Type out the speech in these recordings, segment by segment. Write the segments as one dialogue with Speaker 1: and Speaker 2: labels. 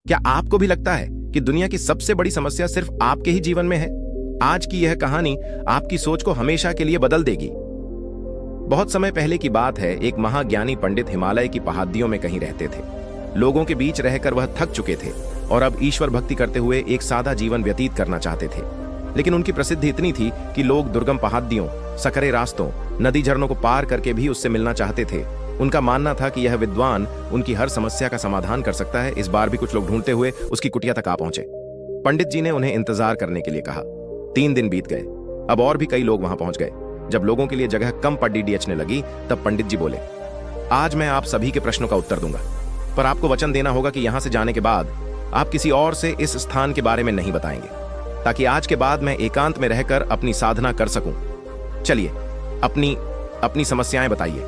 Speaker 1: क्या आपको भी लगता है कि दुनिया की सबसे बड़ी समस्या सिर्फ आपके ही जीवन में है? आज की यह कहानी आपकी सोच को हमेशा के लिए बदल देगी। बहुत समय पहले की बात है, एक महाज्ञानी पंडित हिमालय की पहाड़ियों में कहीं रहते थे। लोगों के बीच रहकर वह थक चुके थे और अब ईश्वर भक्ति करते हुए एक सादा जीवन व्यतीत करना चाहते थे। लेकिन उनकी प्रसिद्धि इतनी थी कि लोग दुर्गम पहाड़ियों, सकरे रास्तों, नदी झरनों को पार करके भी उससे मिलना चाहते थे। उनका मानना था कि यह विद्वान उनकी हर समस्या का समाधान कर सकता है। इस बार भी कुछ लोग ढूंढते हुए उसकी कुटिया तक आ पहुंचे। पंडित जी ने उन्हें इंतजार करने के लिए कहा। 3 दिन बीत गए। अब और भी कई लोग वहां पहुंच गए। जब लोगों के लिए जगह कम पड़ी डीएचने लगी, तब पंडित जी बोले, आज मैं आप सभी के प्रश्नों का उत्तर दूंगा, पर आपको वचन देना होगा कि यहां से जाने के बाद आप किसी और से इस स्थान के बारे में नहीं बताएंगे, ताकि आज के बाद मैं एकांत में रहकर अपनी साधना कर सकूं। चलिए, अपनी समस्याएं बताइए।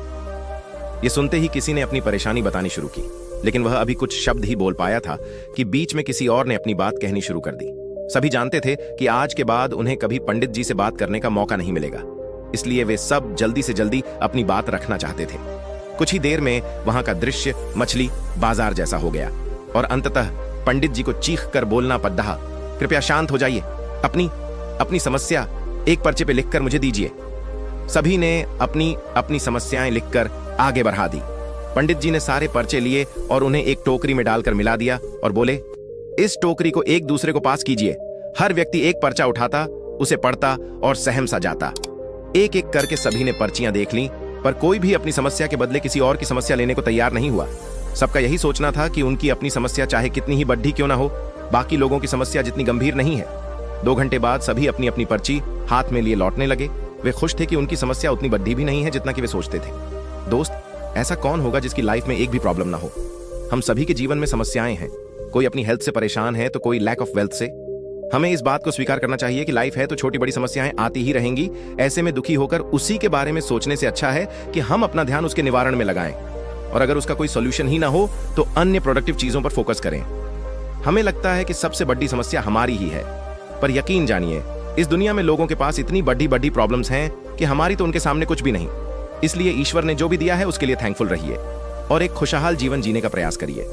Speaker 1: ये सुनते ही किसी ने अपनी परेशानी बतानी शुरू की, लेकिन वह अभी कुछ शब्द ही बोल पाया था कि बीच में किसी और ने अपनी बात कहनी शुरू कर दी। सभी जानते थे कि आज के बाद उन्हें कभी पंडित जी से बात करने का मौका नहीं मिलेगा, इसलिए वे सब जल्दी से जल्दी अपनी बात रखना चाहते थे। कुछ ही देर में वहां का दृश्य मछली बाजार जैसा हो गया और अंततः पंडित जी को चीख कर बोलना पड़ा, कृपया शांत हो जाइए, अपनी समस्या एक पर्चे पे लिखकर मुझे दीजिए। सभी ने अपनी समस्याएं लिखकर आगे बढ़ा दी। पंडित जी ने सारे पर्चे लिए और उन्हें एक टोकरी में डालकर मिला दिया और बोले, इस टोकरी को एक दूसरे को पास कीजिए। हर व्यक्ति एक पर्चा उठाता, उसे पढ़ता और सहम सा जाता। एक एक करके सभी ने पर्चियां देख लीं, पर कोई भी अपनी समस्या के बदले किसी और की समस्या लेने को तैयार नहीं हुआ। सबका यही सोचना था कि उनकी अपनी समस्या चाहे कितनी ही बड़ी क्यों ना हो, बाकी लोगों की समस्या जितनी गंभीर नहीं है। 2 घंटे बाद सभी अपनी अपनी पर्ची हाथ में लिए लौटने लगे। वे खुश थे कि उनकी समस्या उतनी बड़ी भी नहीं है जितना कि वे सोचते थे। दोस्त, ऐसा कौन होगा जिसकी लाइफ में एक भी प्रॉब्लम ना हो? हम सभी के जीवन में समस्याएं हैं। कोई अपनी हेल्थ से परेशान है तो कोई लैक ऑफ वेल्थ से। हमें इस बात को स्वीकार करना चाहिए कि लाइफ है तो छोटी बड़ी समस्याएं आती ही रहेंगी। ऐसे में दुखी होकर उसी के बारे में सोचने से अच्छा है कि हम अपना ध्यान उसके निवारण में लगाएं, और अगर उसका कोई सॉल्यूशन ही ना हो तो अन्य प्रोडक्टिव चीजों पर फोकस करें। हमें लगता है कि सबसे बड़ी समस्या हमारी ही है, पर यकीन जानिए, इस दुनिया में लोगों के पास इतनी बड़ी प्रॉब्लम्स हैं कि हमारी तो उनके सामने कुछ भी नहीं। इसलिए ईश्वर ने जो भी दिया है उसके लिए थैंकफुल रहिए और एक खुशहाल जीवन जीने का प्रयास करिए।